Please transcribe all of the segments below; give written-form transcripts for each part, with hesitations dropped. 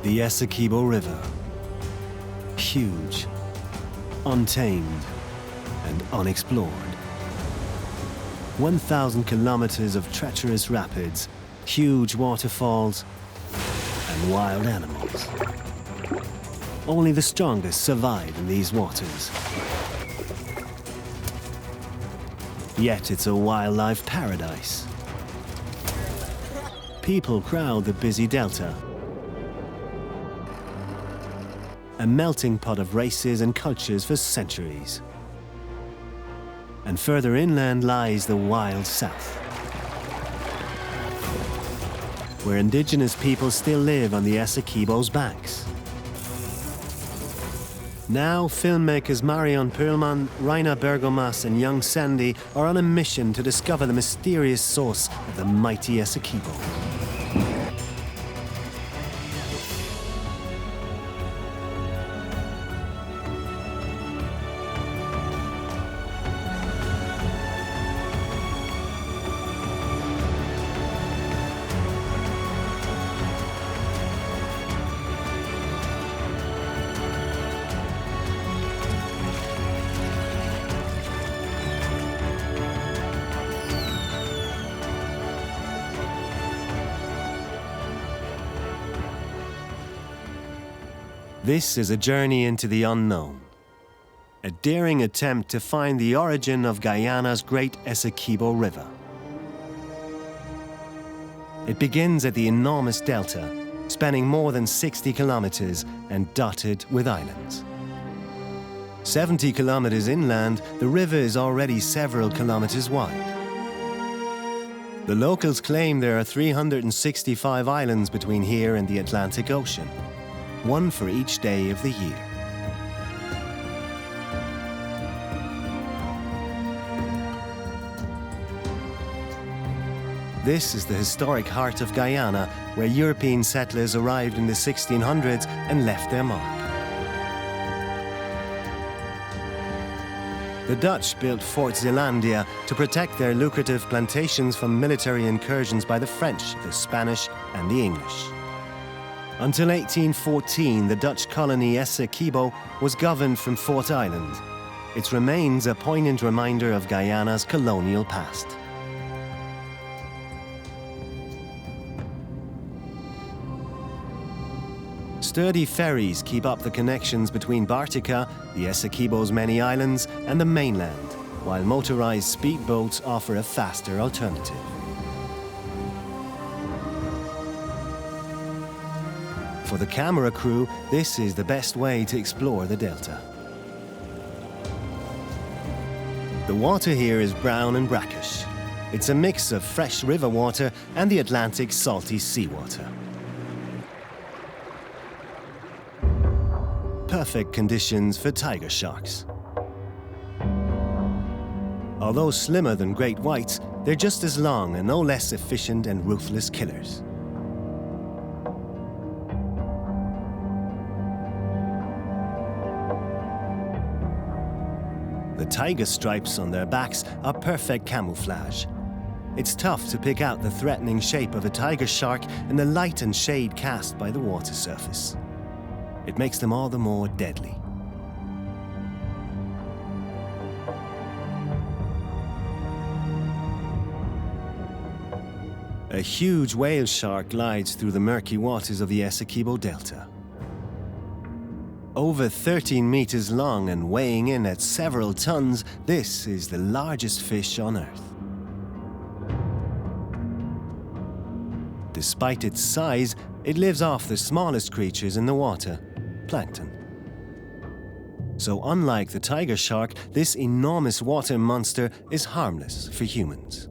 The Essequibo River. Huge, untamed, and unexplored. 1,000 kilometers of treacherous rapids, huge waterfalls, and wild animals. Only the strongest survive in these waters. Yet it's a wildlife paradise. People crowd the busy delta, a melting pot of races and cultures for centuries. And further inland lies the wild south, where indigenous people still live on the Essequibo's banks. Now, filmmakers Marion Perlman, Rainer Bergomas and young Sandy are on a mission to discover the mysterious source of the mighty Essequibo. This is a journey into the unknown, a daring attempt to find the origin of Guyana's great Essequibo River. It begins at the enormous delta, spanning more than 60 kilometers and dotted with islands. 70 kilometers inland, the river is already several kilometers wide. The locals claim there are 365 islands between here and the Atlantic Ocean, one for each day of the year. This is the historic heart of Guyana, where European settlers arrived in the 1600s and left their mark. The Dutch built Fort Zeelandia to protect their lucrative plantations from military incursions by the French, the Spanish, and the English. Until 1814, the Dutch colony Essequibo was governed from Fort Island. Its remains a poignant reminder of Guyana's colonial past. Sturdy ferries keep up the connections between Bartica, the Essequibo's many islands, and the mainland, while motorized speedboats offer a faster alternative. For the camera crew, this is the best way to explore the delta. The water here is brown and brackish. It's a mix of fresh river water and the Atlantic salty seawater. Perfect conditions for tiger sharks. Although slimmer than great whites, they're just as long and no less efficient and ruthless killers. The tiger stripes on their backs are perfect camouflage. It's tough to pick out the threatening shape of a tiger shark in the light and shade cast by the water surface. It makes them all the more deadly. A huge whale shark glides through the murky waters of the Essequibo Delta. Over 13 meters long and weighing in at several tons, this is the largest fish on Earth. Despite its size, it lives off the smallest creatures in the water, plankton. So unlike the tiger shark, this enormous water monster is harmless for humans.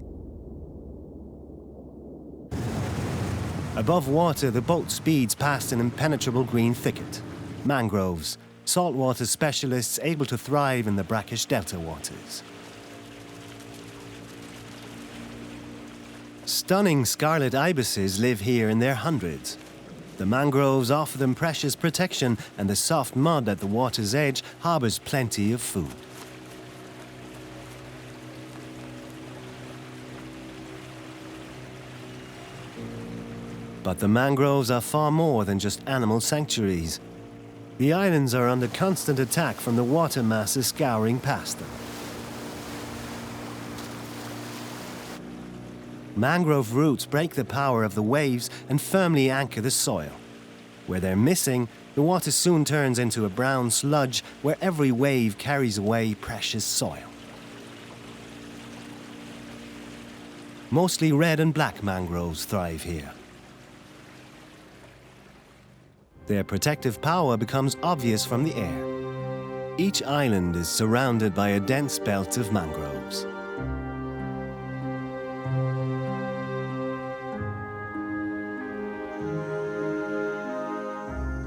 Above water, the boat speeds past an impenetrable green thicket. Mangroves, saltwater specialists able to thrive in the brackish delta waters. Stunning scarlet ibises live here in their hundreds. The mangroves offer them precious protection, and the soft mud at the water's edge harbors plenty of food. But the mangroves are far more than just animal sanctuaries. The islands are under constant attack from the water masses scouring past them. Mangrove roots break the power of the waves and firmly anchor the soil. Where they're missing, the water soon turns into a brown sludge where every wave carries away precious soil. Mostly red and black mangroves thrive here. Their protective power becomes obvious from the air. Each island is surrounded by a dense belt of mangroves.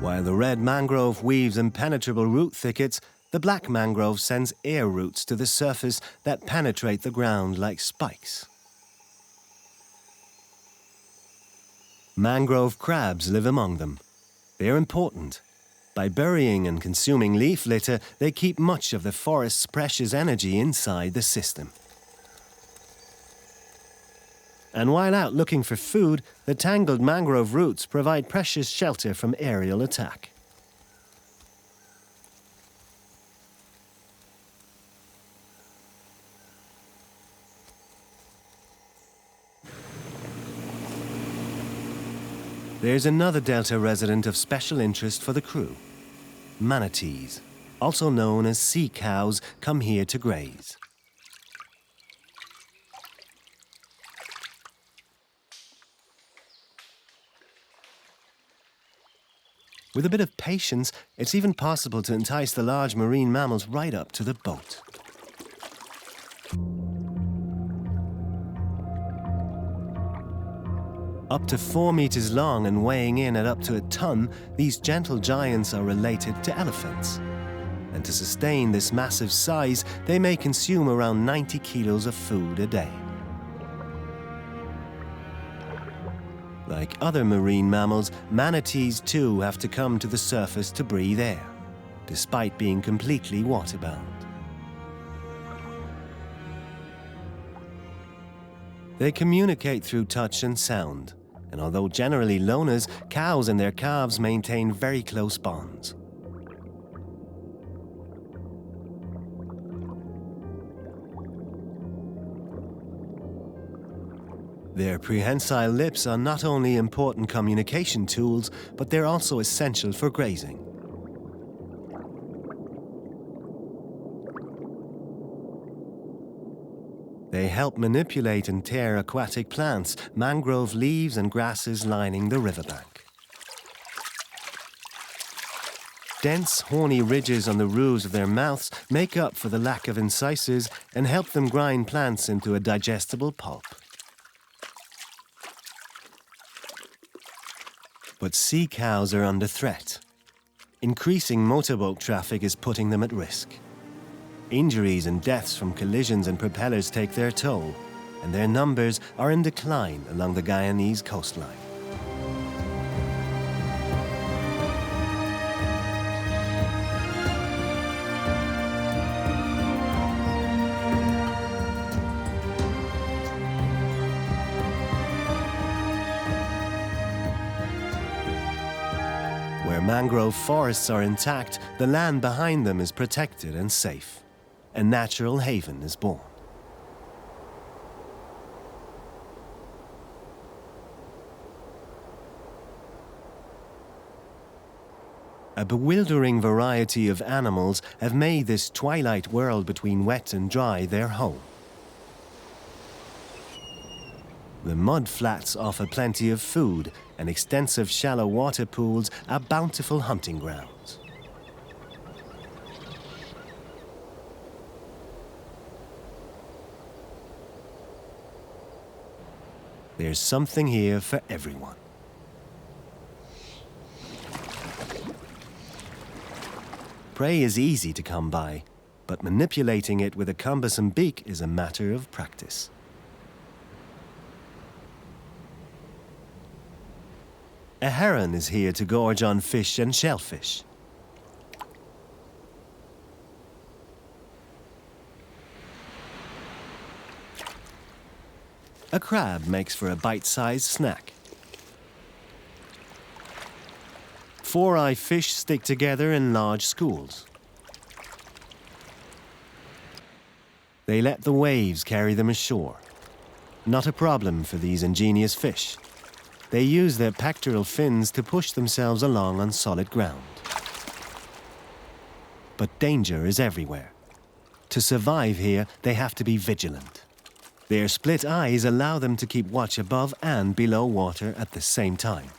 While the red mangrove weaves impenetrable root thickets, the black mangrove sends air roots to the surface that penetrate the ground like spikes. Mangrove crabs live among them. They're important. By burying and consuming leaf litter, they keep much of the forest's precious energy inside the system. And while out looking for food, the tangled mangrove roots provide precious shelter from aerial attack. There's another delta resident of special interest for the crew. Manatees, also known as sea cows, come here to graze. With a bit of patience, it's even possible to entice the large marine mammals right up to the boat. Up to 4 meters long and weighing in at up to a ton, these gentle giants are related to elephants. And to sustain this massive size, they may consume around 90 kilos of food a day. Like other marine mammals, manatees too have to come to the surface to breathe air, despite being completely waterbound. They communicate through touch and sound, and although generally loners, cows and their calves maintain very close bonds. Their prehensile lips are not only important communication tools, but they're also essential for grazing. They help manipulate and tear aquatic plants, mangrove leaves and grasses lining the riverbank. Dense, horny ridges on the roofs of their mouths make up for the lack of incisors and help them grind plants into a digestible pulp. But sea cows are under threat. Increasing motorboat traffic is putting them at risk. Injuries and deaths from collisions and propellers take their toll, and their numbers are in decline along the Guyanese coastline. Where mangrove forests are intact, the land behind them is protected and safe. A natural haven is born. A bewildering variety of animals have made this twilight world between wet and dry their home. The mud flats offer plenty of food, and extensive shallow water pools are bountiful hunting grounds. There's something here for everyone. Prey is easy to come by, but manipulating it with a cumbersome beak is a matter of practice. A heron is here to gorge on fish and shellfish. A crab makes for a bite-sized snack. Four-eye fish stick together in large schools. They let the waves carry them ashore. Not a problem for these ingenious fish. They use their pectoral fins to push themselves along on solid ground. But danger is everywhere. To survive here, they have to be vigilant. Their split eyes allow them to keep watch above and below water at the same time.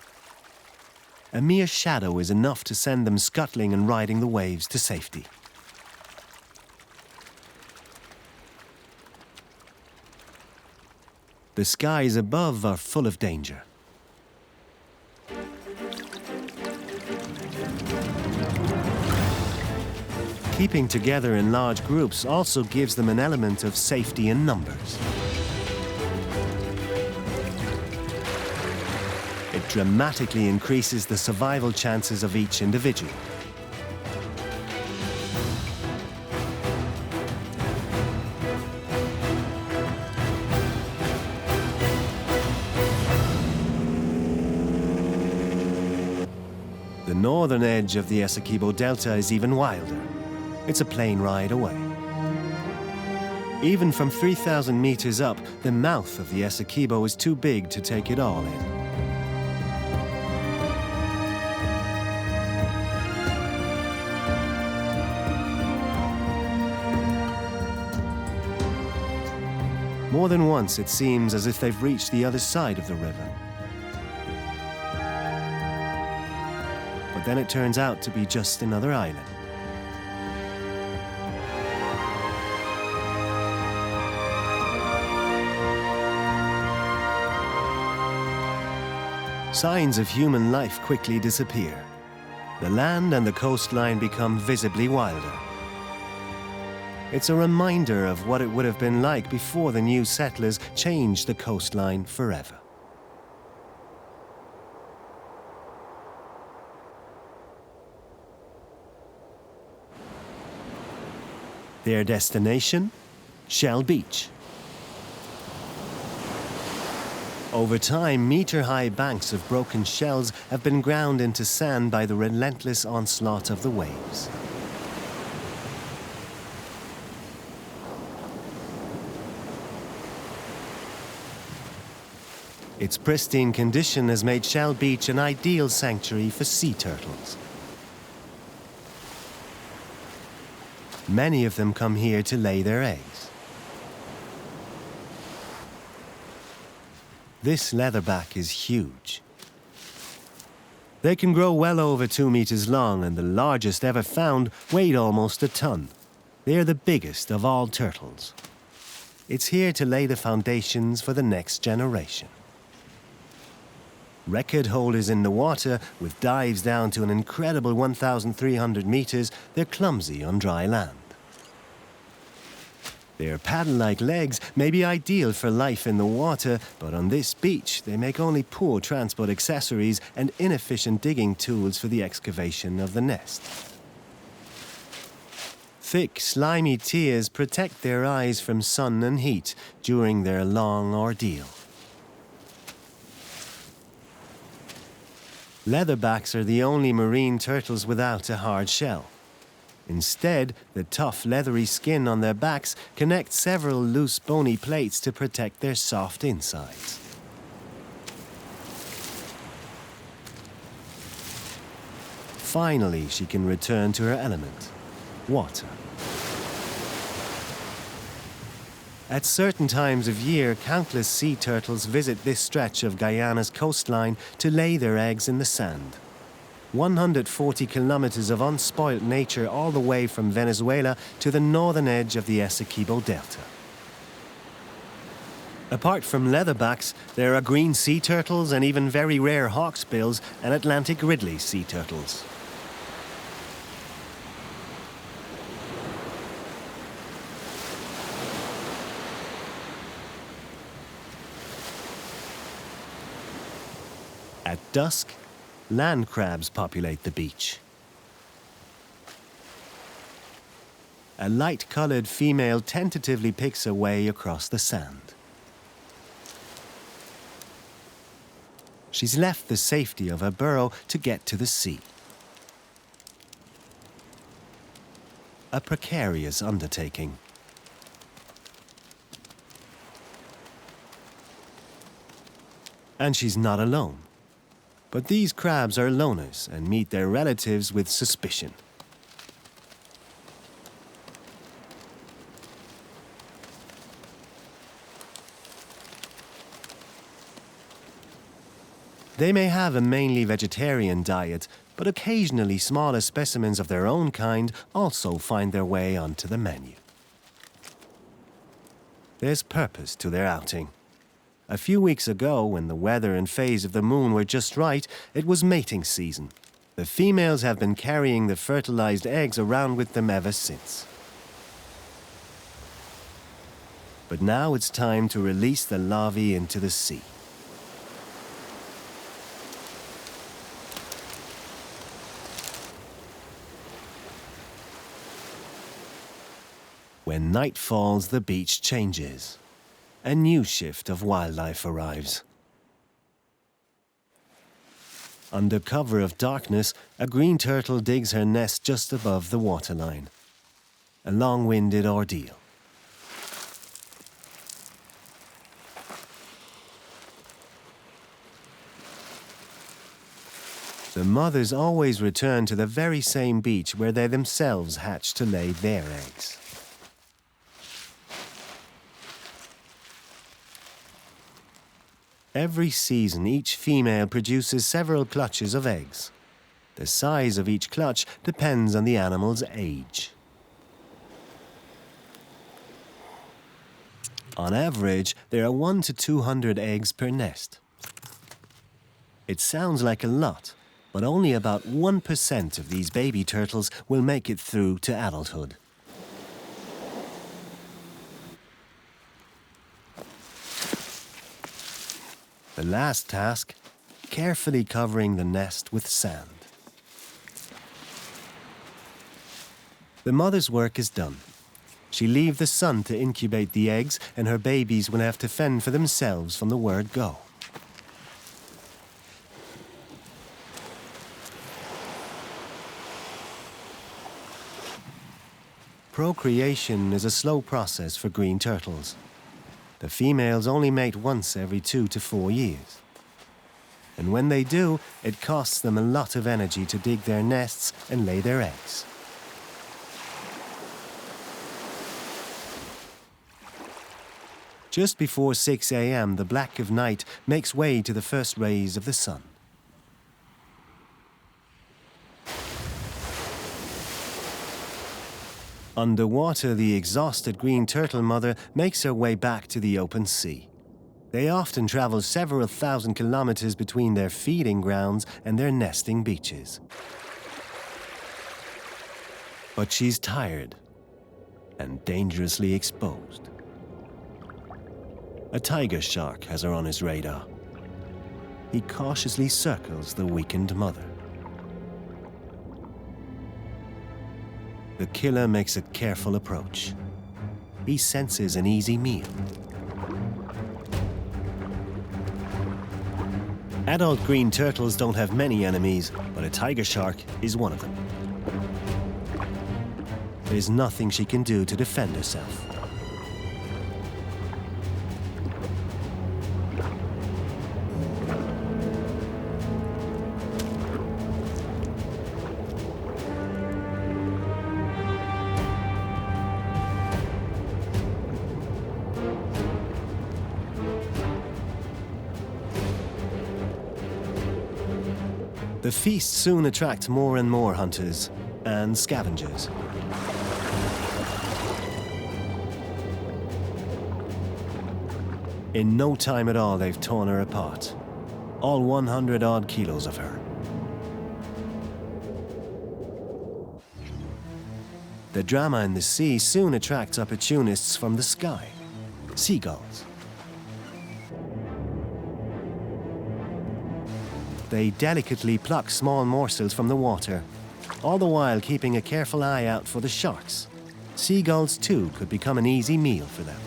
A mere shadow is enough to send them scuttling and riding the waves to safety. The skies above are full of danger. Keeping together in large groups also gives them an element of safety in numbers. It dramatically increases the survival chances of each individual. The northern edge of the Essequibo Delta is even wilder. It's a plane ride away. Even from 3,000 meters up, the mouth of the Essequibo is too big to take it all in. More than once, it seems as if they've reached the other side of the river. But then it turns out to be just another island. Signs of human life quickly disappear. The land and the coastline become visibly wilder. It's a reminder of what it would have been like before the new settlers changed the coastline forever. Their destination? Shell Beach. Over time, meter-high banks of broken shells have been ground into sand by the relentless onslaught of the waves. Its pristine condition has made Shell Beach an ideal sanctuary for sea turtles. Many of them come here to lay their eggs. This leatherback is huge. They can grow well over 2 meters long, and the largest ever found weighed almost a ton. They are the biggest of all turtles. It's here to lay the foundations for the next generation. Record holders in the water, with dives down to an incredible 1,300 meters, they're clumsy on dry land. Their paddle-like legs may be ideal for life in the water, but on this beach they make only poor transport accessories and inefficient digging tools for the excavation of the nest. Thick, slimy tears protect their eyes from sun and heat during their long ordeal. Leatherbacks are the only marine turtles without a hard shell. Instead, the tough, leathery skin on their backs connects several loose, bony plates to protect their soft insides. Finally, she can return to her element, water. At certain times of year, countless sea turtles visit this stretch of Guyana's coastline to lay their eggs in the sand. 140 kilometers of unspoilt nature all the way from Venezuela to the northern edge of the Essequibo Delta. Apart from leatherbacks, there are green sea turtles and even very rare hawksbills and Atlantic Ridley sea turtles. At dusk, land crabs populate the beach. A light-colored female tentatively picks her way across the sand. She's left the safety of her burrow to get to the sea. a precarious undertaking. And she's not alone. But these crabs are loners and meet their relatives with suspicion. They may have a mainly vegetarian diet, but occasionally smaller specimens of their own kind also find their way onto the menu. There's purpose to their outing. A few weeks ago, when the weather and phase of the moon were just right, it was mating season. The females have been carrying the fertilized eggs around with them ever since. But now it's time to release the larvae into the sea. When night falls, the beach changes. A new shift of wildlife arrives. Under cover of darkness, a green turtle digs her nest just above the waterline. A long-winded ordeal. The mothers always return to the very same beach where they themselves hatch to lay their eggs. Every season, each female produces several clutches of eggs. The size of each clutch depends on the animal's age. On average, there are 100 to 200 eggs per nest. It sounds like a lot, but only about 1% of these baby turtles will make it through to adulthood. The last task, carefully covering the nest with sand. The mother's work is done. She leaves the sun to incubate the eggs, and her babies will have to fend for themselves from the word go. Procreation is a slow process for green turtles. The females only mate once every 2 to 4 years. And when they do, it costs them a lot of energy to dig their nests and lay their eggs. Just before 6 a.m., the black of night makes way to the first rays of the sun. Underwater, the exhausted green turtle mother makes her way back to the open sea. They often travel several thousand kilometers between their feeding grounds and their nesting beaches. But she's tired and dangerously exposed. A tiger shark has her on his radar. He cautiously circles the weakened mother. The killer makes a careful approach. He senses an easy meal. Adult green turtles don't have many enemies, but a tiger shark is one of them. There's nothing she can do to defend herself. The feast soon attracts more and more hunters and scavengers. In no time at all, they've torn her apart. All 100-odd kilos of her. The drama in the sea soon attracts opportunists from the sky. Seagulls. They delicately pluck small morsels from the water, all the while keeping a careful eye out for the sharks. Seagulls, too, could become an easy meal for them.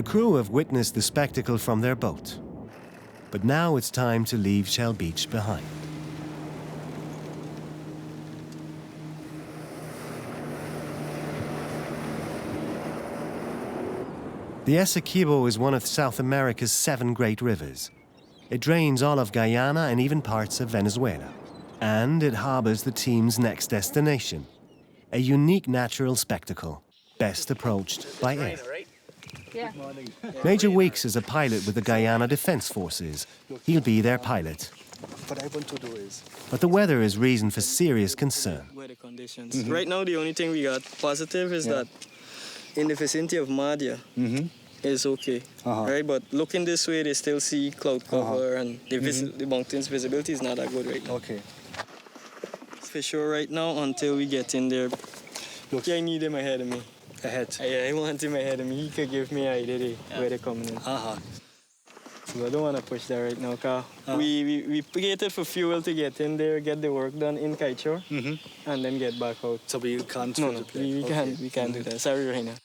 The crew have witnessed the spectacle from their boat. But now it's time to leave Shell Beach behind. The Essequibo is one of South America's 7 great rivers. It drains all of Guyana and even parts of Venezuela. And it harbors the team's next destination, a unique natural spectacle, best approached by air. Yeah. Major Weeks is a pilot with the Guyana Defense Forces. He'll be their pilot. What I want to do is... But the weather is reason for serious concern. Weather conditions. Right now, the only thing we got positive is that in the vicinity of Madia, is okay. Right? But looking this way, they still see cloud cover and the mountains visibility is not that good right now. Okay. For sure right now until we get in there. Look, I need him ahead of me. Ahead? Yeah, I want him ahead of me. He could give me an idea where they're coming in. So I don't want to push that right now, because we waited for fuel to get in there, get the work done in Kiteshore, and then get back out. So we can't... No, we can't do that. Sorry, Raina.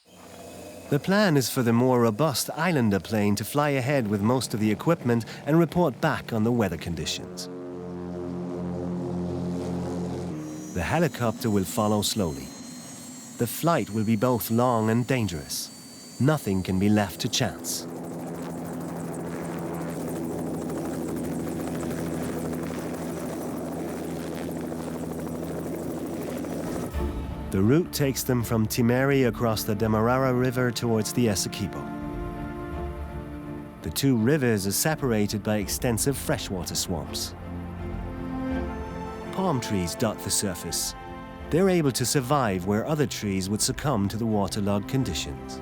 The plan is for the more robust Islander plane to fly ahead with most of the equipment and report back on the weather conditions. The helicopter will follow slowly. The flight will be both long and dangerous. Nothing can be left to chance. The route takes them from Timeri across the Demerara River towards the Essequibo. The 2 rivers are separated by extensive freshwater swamps. Palm trees dot the surface. They're able to survive where other trees would succumb to the waterlogged conditions.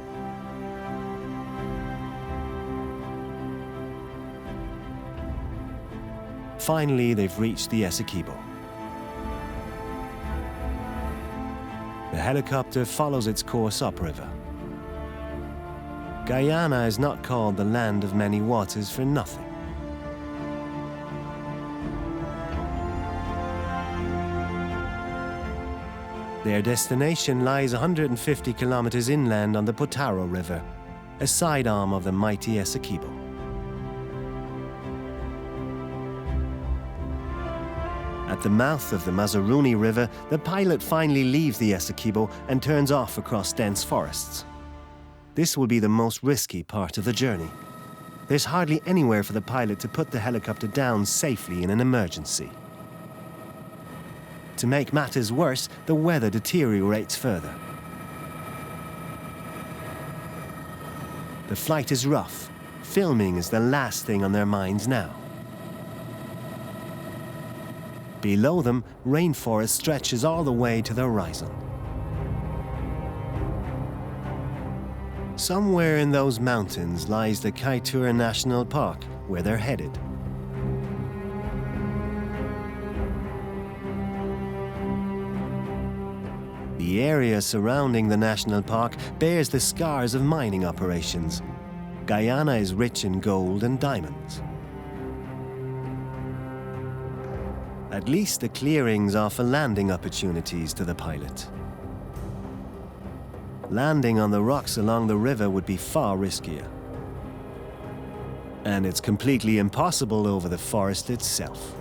Finally, they've reached the Essequibo. The helicopter follows its course upriver. Guyana is not called the land of many waters for nothing. Their destination lies 150 kilometers inland on the Potaro River, a sidearm of the mighty Essequibo. At the mouth of the Mazaruni River, the pilot finally leaves the Essequibo and turns off across dense forests. This will be the most risky part of the journey. There's hardly anywhere for the pilot to put the helicopter down safely in an emergency. To make matters worse, the weather deteriorates further. The flight is rough. Filming is the last thing on their minds now. Below them, rainforest stretches all the way to the horizon. Somewhere in those mountains lies the Kaieteur National Park, where they're headed. The area surrounding the national park bears the scars of mining operations. Guyana is rich in gold and diamonds. At least the clearings offer landing opportunities to the pilot. Landing on the rocks along the river would be far riskier. And it's completely impossible over the forest itself.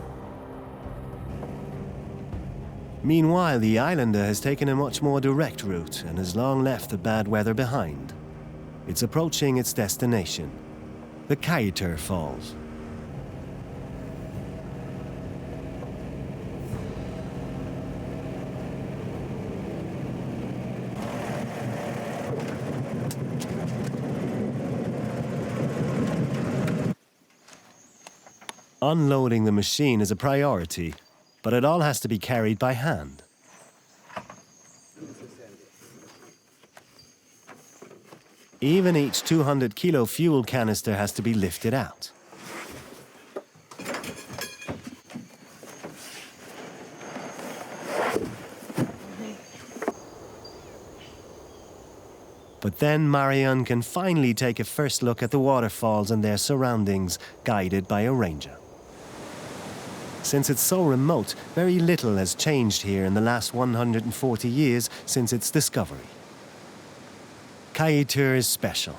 Meanwhile, the Islander has taken a much more direct route and has long left the bad weather behind. It's approaching its destination, the Kaieteur Falls. Unloading the machine is a priority, but it all has to be carried by hand. Even each 200-kilo fuel canister has to be lifted out. But then Marion can finally take a first look at the waterfalls and their surroundings, guided by a ranger. Since it's so remote, very little has changed here in the last 140 years since its discovery. Kaieteur is special.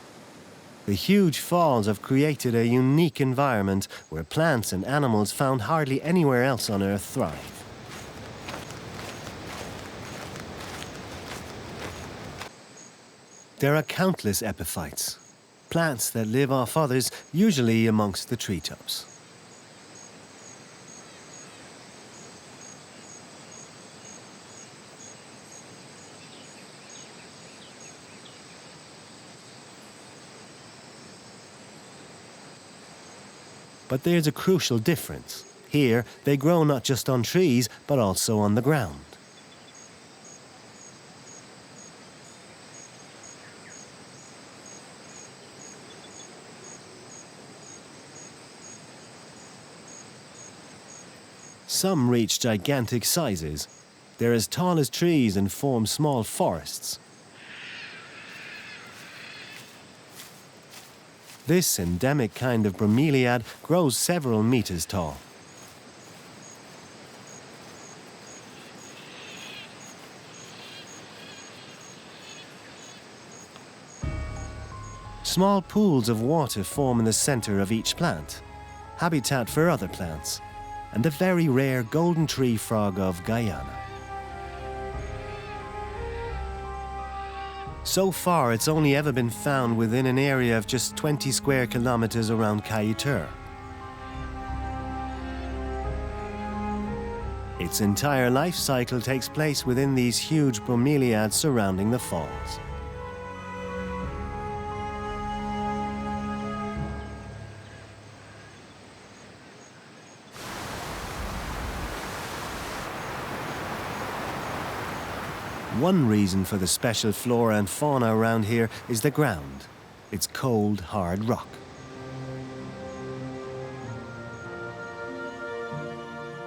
The huge falls have created a unique environment where plants and animals found hardly anywhere else on Earth thrive. There are countless epiphytes, plants that live off others, usually amongst the treetops. But there's a crucial difference. Here, they grow not just on trees, but also on the ground. Some reach gigantic sizes. They're as tall as trees and form small forests. This endemic kind of bromeliad grows several meters tall. Small pools of water form in the center of each plant, habitat for other plants, and the very rare golden tree frog of Guyana. So far, it's only ever been found within an area of just 20 square kilometers around Kaieteur. Its entire life cycle takes place within these huge bromeliads surrounding the falls. One reason for the special flora and fauna around here is the ground. It's cold, hard rock.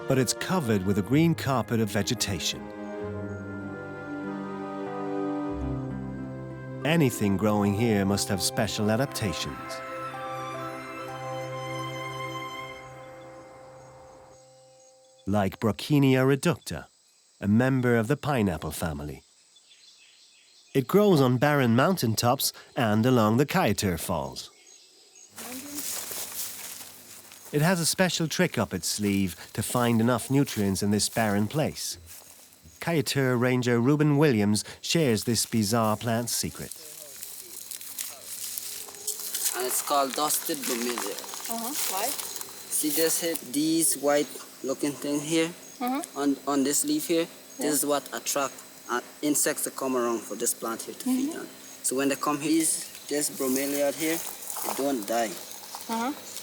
But it's covered with a green carpet of vegetation. Anything growing here must have special adaptations. Like Brocchinia reducta, a member of the pineapple family. It grows on barren mountaintops and along the Kaieteur Falls. It has a special trick up its sleeve to find enough nutrients in this barren place. Kaieteur Ranger Reuben Williams shares this bizarre plant's secret. And it's called dusted bromeliad. Why? See this here, these white looking thing here on this leaf here? This is what attract insects that come around for this plant here to feed on. So when they come here, this bromeliad here, they don't die.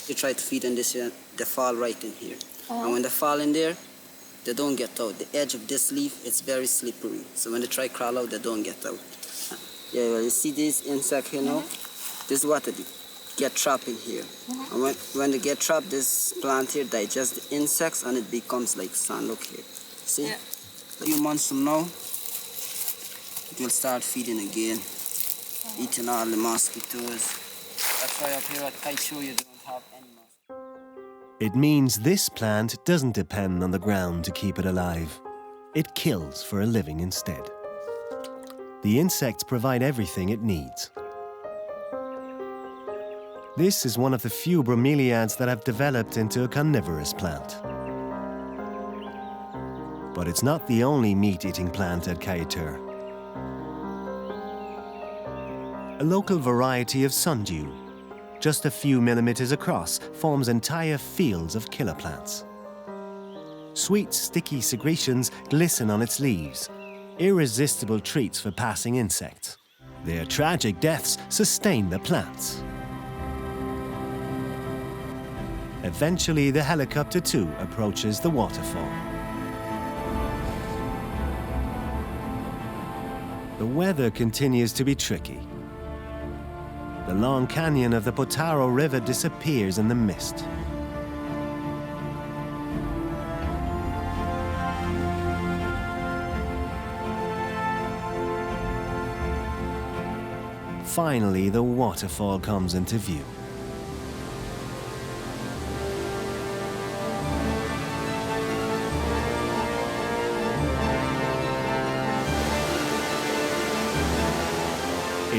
They try to feed on this here, they fall right in here. And when they fall in there, they don't get out. The edge of this leaf, it's very slippery. So when they try to crawl out, they don't get out. Yeah, well, you see this insect here now? This is what they do. Get trapped in here. And when they get trapped, this plant here digests the insects and it becomes like sand. Look here. See? Yeah. A few months from now, it will start feeding again, eating all the mosquitoes. That's why up here at Kaieteur you don't have any mosquitoes. It means this plant doesn't depend on the ground to keep it alive. It kills for a living instead. The insects provide everything it needs. This is one of the few bromeliads that have developed into a carnivorous plant. But it's not the only meat-eating plant at Kaieteur. A local variety of sundew, just a few millimeters across, forms entire fields of killer plants. Sweet, sticky secretions glisten on its leaves, irresistible treats for passing insects. Their tragic deaths sustain the plants. Eventually, the helicopter too approaches the waterfall. The weather continues to be tricky. The long canyon of the Potaro River disappears in the mist. Finally, the waterfall comes into view.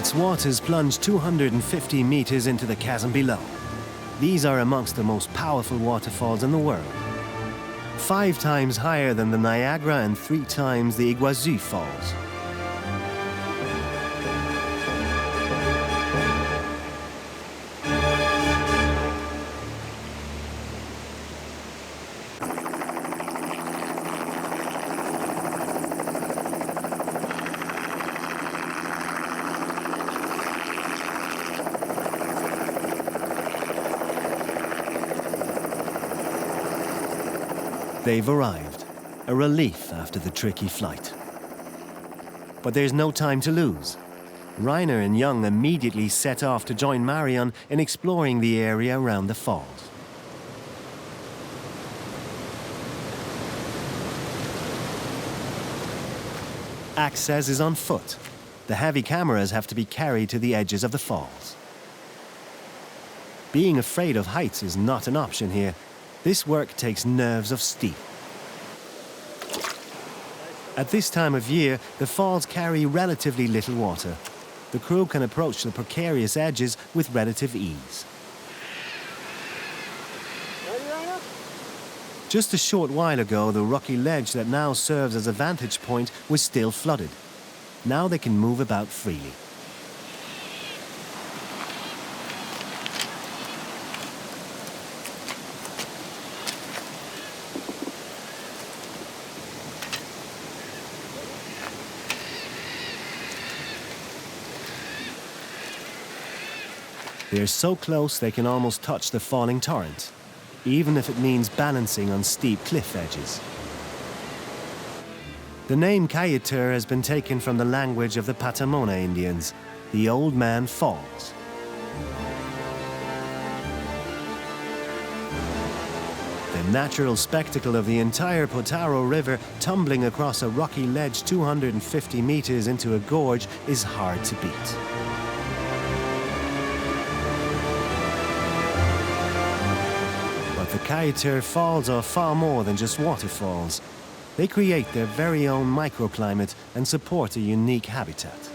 Its waters plunge 250 meters into the chasm below. These are amongst the most powerful waterfalls in the world. 5 times higher than the Niagara and 3 times the Iguazu Falls. They've arrived, a relief after the tricky flight. But there's no time to lose. Rainer and Young immediately set off to join Marion in exploring the area around the falls. Access is on foot. The heavy cameras have to be carried to the edges of the falls. Being afraid of heights is not an option here. This work takes nerves of steel. At this time of year, the falls carry relatively little water. The crew can approach the precarious edges with relative ease. Just a short while ago, the rocky ledge that now serves as a vantage point was still flooded. Now they can move about freely. They're so close they can almost touch the falling torrent, even if it means balancing on steep cliff edges. The name Kaieteur has been taken from the language of the Patamona Indians. The Old Man Falls. The natural spectacle of the entire Potaro River tumbling across a rocky ledge 250 meters into a gorge is hard to beat. The Kaieteur Falls are far more than just waterfalls. They create their very own microclimate and support a unique habitat.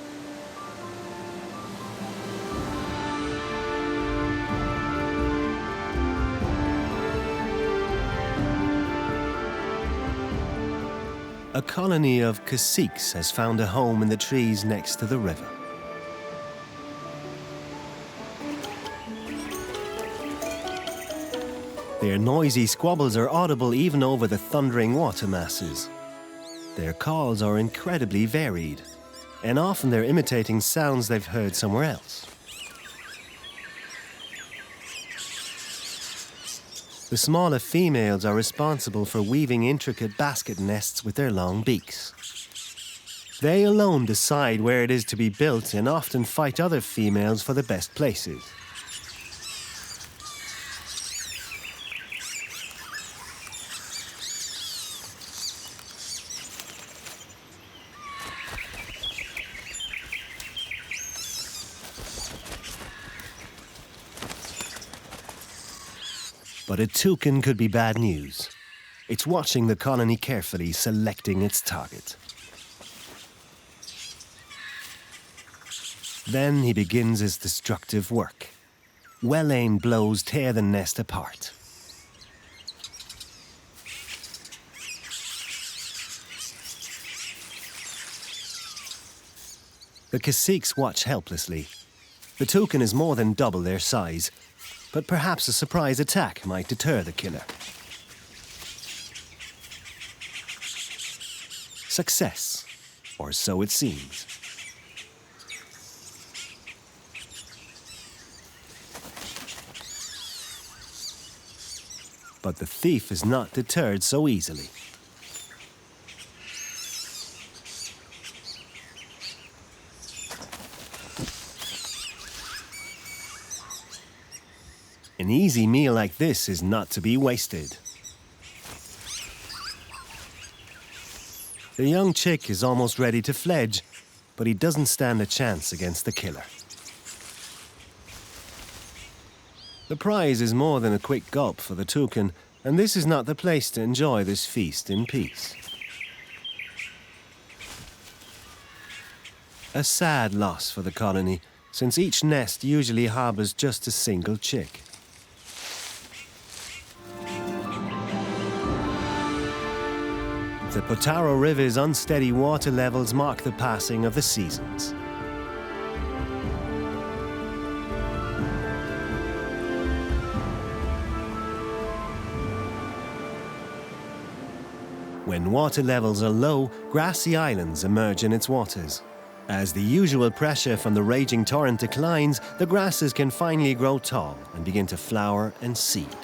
A colony of caciques has found a home in the trees next to the river. Their noisy squabbles are audible even over the thundering water masses. Their calls are incredibly varied, and often they're imitating sounds they've heard somewhere else. The smaller females are responsible for weaving intricate basket nests with their long beaks. They alone decide where it is to be built and often fight other females for the best places. But a toucan could be bad news. It's watching the colony carefully, selecting its target. Then he begins his destructive work. Well-aimed blows tear the nest apart. The caciques watch helplessly. The toucan is more than double their size, but perhaps a surprise attack might deter the killer. Success, or so it seems. But the thief is not deterred so easily. An easy meal like this is not to be wasted. The young chick is almost ready to fledge, but he doesn't stand a chance against the killer. The prize is more than a quick gulp for the toucan, and this is not the place to enjoy this feast in peace. A sad loss for the colony, since each nest usually harbors just a single chick. The Potaro River's unsteady water levels mark the passing of the seasons. When water levels are low, grassy islands emerge in its waters. As the usual pressure from the raging torrent declines, the grasses can finally grow tall and begin to flower and seed.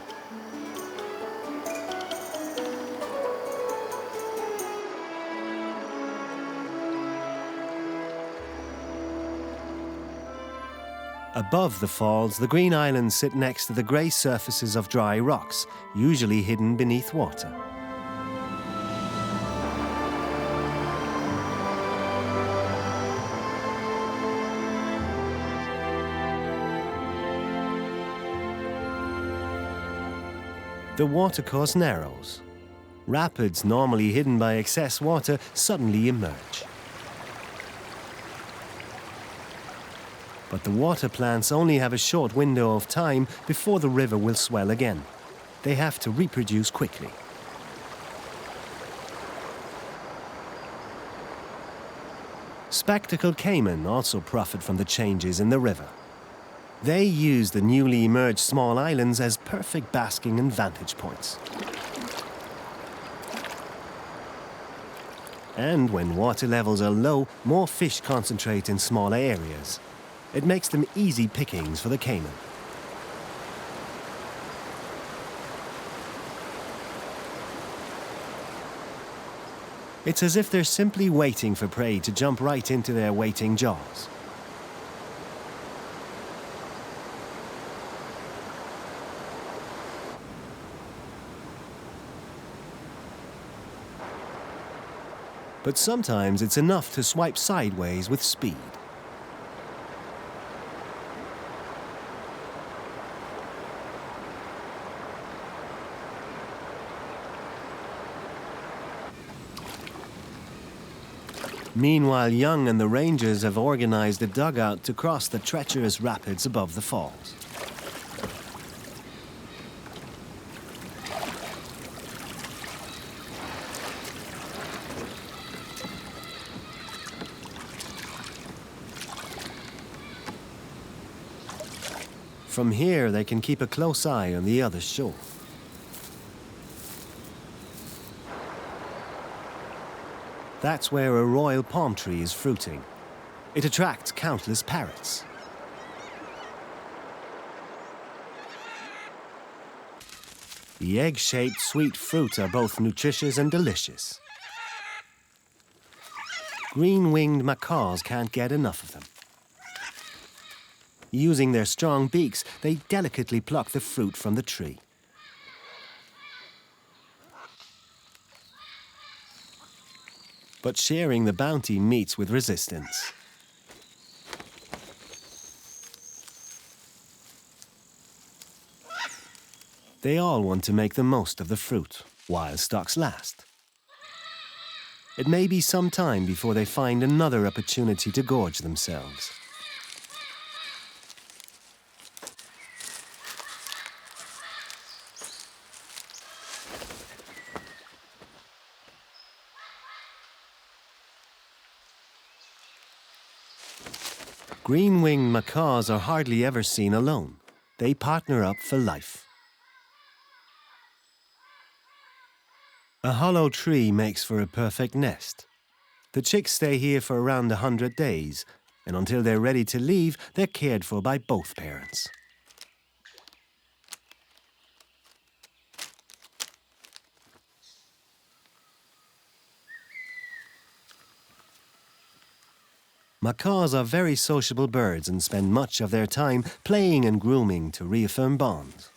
Above the falls, the green islands sit next to the grey surfaces of dry rocks, usually hidden beneath water. The watercourse narrows. Rapids, normally hidden by excess water, suddenly emerge. But the water plants only have a short window of time before the river will swell again. They have to reproduce quickly. Spectacled caiman also profit from the changes in the river. They use the newly emerged small islands as perfect basking and vantage points. And when water levels are low, more fish concentrate in smaller areas. It makes them easy pickings for the caiman. It's as if they're simply waiting for prey to jump right into their waiting jaws. But sometimes it's enough to swipe sideways with speed. Meanwhile, Young and the Rangers have organized a dugout to cross the treacherous rapids above the falls. From here, they can keep a close eye on the other shore. That's where a royal palm tree is fruiting. It attracts countless parrots. The egg-shaped sweet fruit are both nutritious and delicious. Green-winged macaws can't get enough of them. Using their strong beaks, they delicately pluck the fruit from the tree. But sharing the bounty meets with resistance. They all want to make the most of the fruit, while stocks last. It may be some time before they find another opportunity to gorge themselves. Green-winged macaws are hardly ever seen alone. They partner up for life. A hollow tree makes for a perfect nest. The chicks stay here for around 100 days, and until they're ready to leave, they're cared for by both parents. Macaws are very sociable birds and spend much of their time playing and grooming to reaffirm bonds.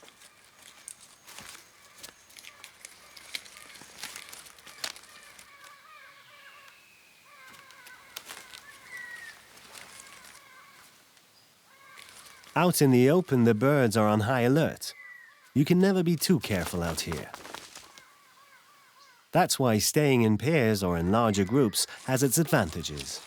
Out in the open, the birds are on high alert. You can never be too careful out here. That's why staying in pairs or in larger groups has its advantages.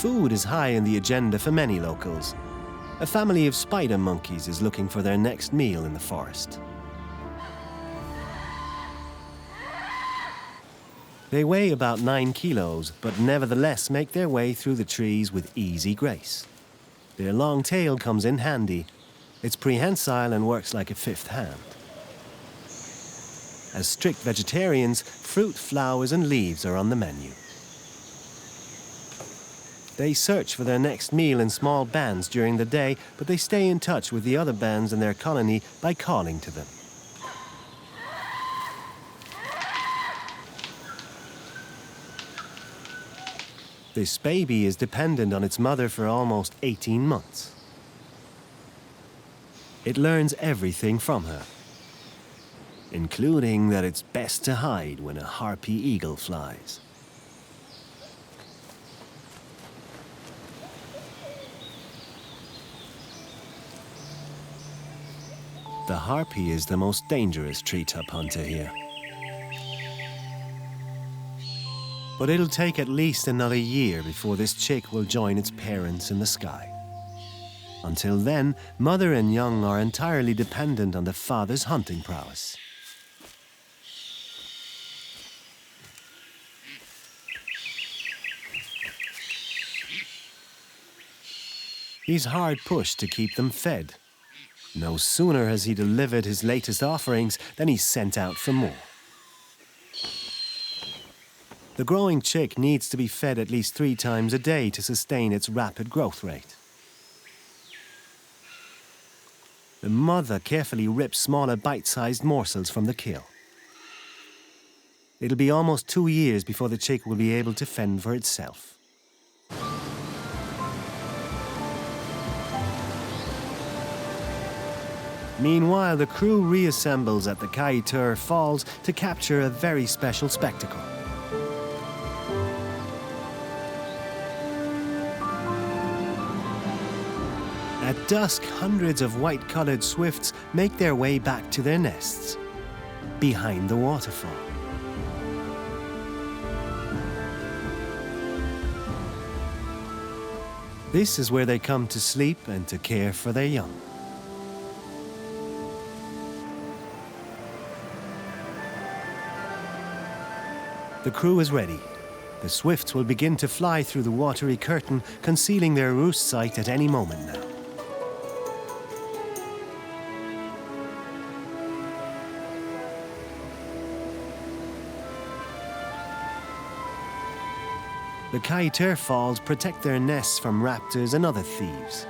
Food is high in the agenda for many locals. A family of spider monkeys is looking for their next meal in the forest. They weigh about 9 kilos, but nevertheless make their way through the trees with easy grace. Their long tail comes in handy. It's prehensile and works like a fifth hand. As strict vegetarians, fruit, flowers and leaves are on the menu. They search for their next meal in small bands during the day, but they stay in touch with the other bands in their colony by calling to them. This baby is dependent on its mother for almost 18 months. It learns everything from her, including that it's best to hide when a harpy eagle flies. The harpy is the most dangerous treetop hunter here. But it'll take at least another year before this chick will join its parents in the sky. Until then, mother and young are entirely dependent on the father's hunting prowess. He's hard pushed to keep them fed. No sooner has he delivered his latest offerings than he's sent out for more. The growing chick needs to be fed at least 3 times a day to sustain its rapid growth rate. The mother carefully rips smaller bite-sized morsels from the kill. It'll be almost 2 years before the chick will be able to fend for itself. Meanwhile, the crew reassembles at the Kaieteur Falls to capture a very special spectacle. At dusk, hundreds of white-colored swifts make their way back to their nests, behind the waterfall. This is where they come to sleep and to care for their young. The crew is ready. The swifts will begin to fly through the watery curtain, concealing their roost site at any moment now. The Kaieteur Falls protect their nests from raptors and other thieves.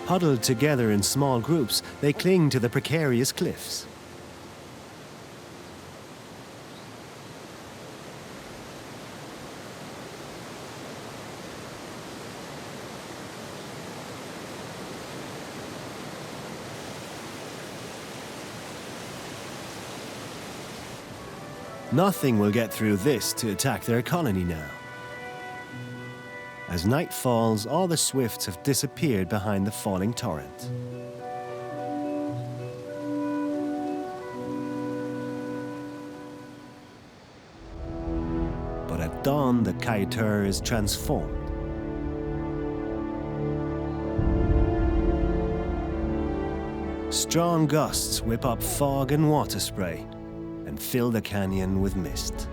Huddled together in small groups, they cling to the precarious cliffs. Nothing will get through this to attack their colony now. As night falls, all the swifts have disappeared behind the falling torrent. But at dawn, the Kaieteur is transformed. Strong gusts whip up fog and water spray and fill the canyon with mist.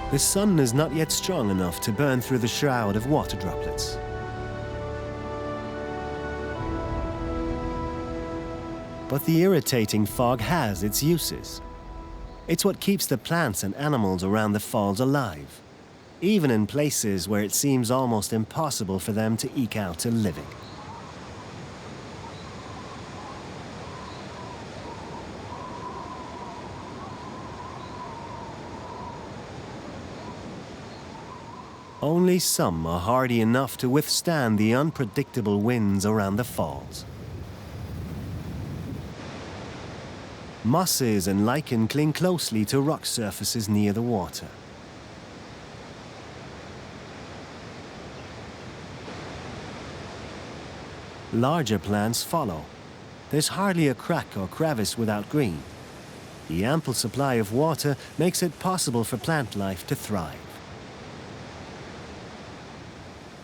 The sun is not yet strong enough to burn through the shroud of water droplets. But the irritating fog has its uses. It's what keeps the plants and animals around the falls alive, even in places where it seems almost impossible for them to eke out a living. Only some are hardy enough to withstand the unpredictable winds around the falls. Mosses and lichen cling closely to rock surfaces near the water. Larger plants follow. There's hardly a crack or crevice without green. The ample supply of water makes it possible for plant life to thrive.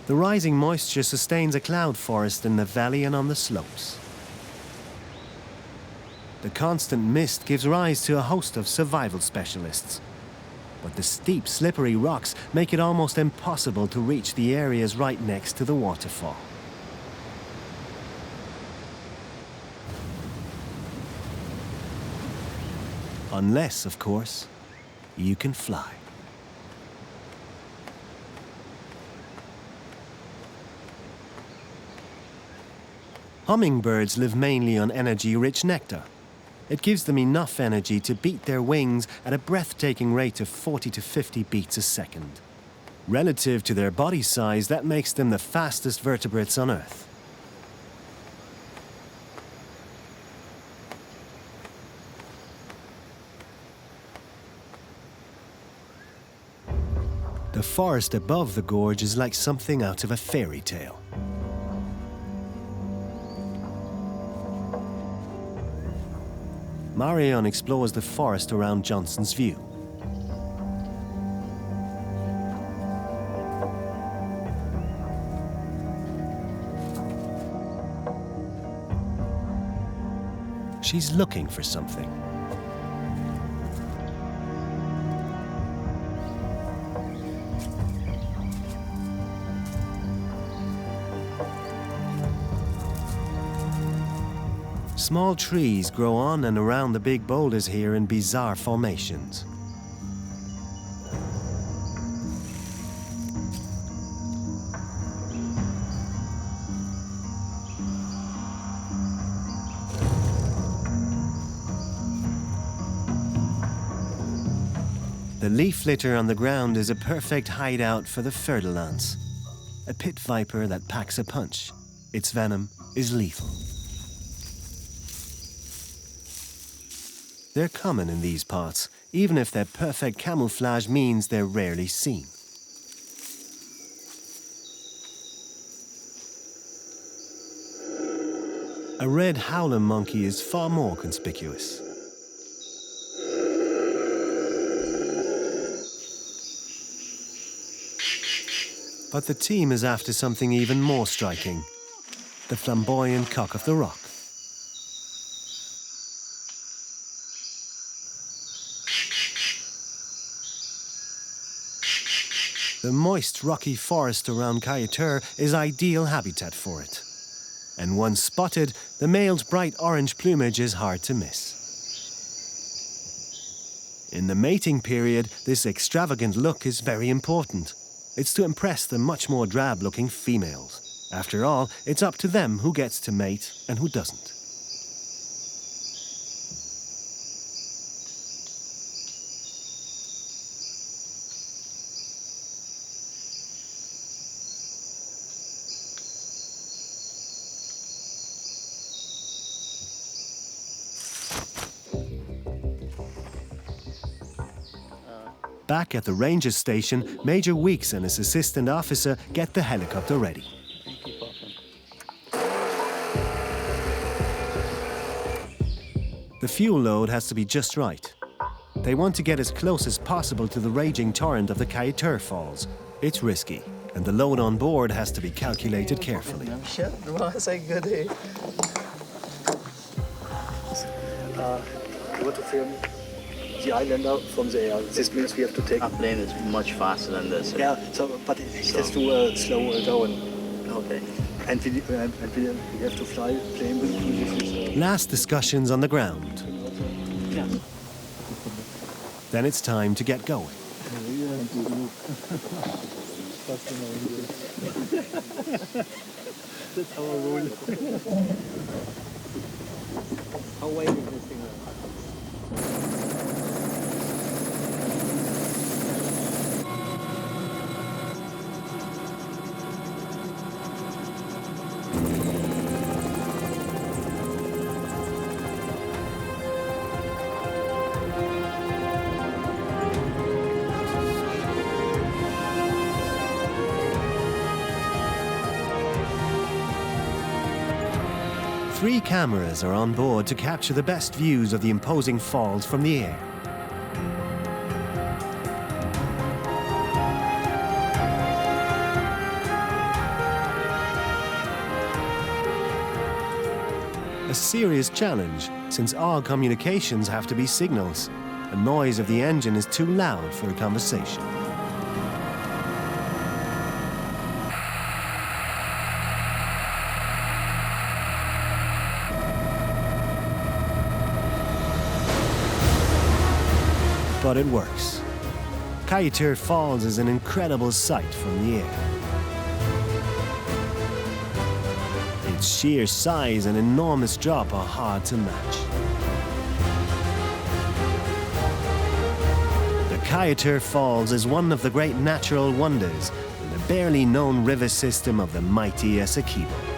The rising moisture sustains a cloud forest in the valley and on the slopes. The constant mist gives rise to a host of survival specialists. But the steep, slippery rocks make it almost impossible to reach the areas right next to the waterfall. Unless, of course, you can fly. Hummingbirds live mainly on energy-rich nectar. It gives them enough energy to beat their wings at a breathtaking rate of 40 to 50 beats a second. Relative to their body size, that makes them the fastest vertebrates on Earth. The forest above the gorge is like something out of a fairy tale. Marion explores the forest around Johnson's View. She's looking for something. Small trees grow on and around the big boulders here in bizarre formations. The leaf litter on the ground is a perfect hideout for the fertile ants, a pit viper that packs a punch. Its venom is lethal. They're common in these parts, even if their perfect camouflage means they're rarely seen. A red howler monkey is far more conspicuous. But the team is after something even more striking: the flamboyant cock of the rock. The moist, rocky forest around Kaieteur is ideal habitat for it. And once spotted, the male's bright orange plumage is hard to miss. In the mating period, this extravagant look is very important. It's to impress the much more drab-looking females. After all, it's up to them who gets to mate and who doesn't. Back at the ranger station, Major Weeks and his assistant officer get the helicopter ready. The fuel load has to be just right. They want to get as close as possible to the raging torrent of the Kaieteur Falls. It's risky, and the load on board has to be calculated carefully. You want to film the islander from the air. This means we have to take... Our plane is much faster than this. Yeah, but it has to slow down. Okay. And we have to fly plane with cruise. Last discussions on the ground. Yeah. Then it's time to get going. That's how I roll. How wide is this thing? 3 cameras are on board to capture the best views of the imposing falls from the air. A serious challenge, since all communications have to be signals. The noise of the engine is too loud for a conversation. But it works. Kaieteur Falls is an incredible sight from the air. Its sheer size and enormous drop are hard to match. The Kaieteur Falls is one of the great natural wonders in the barely known river system of the mighty Essequibo.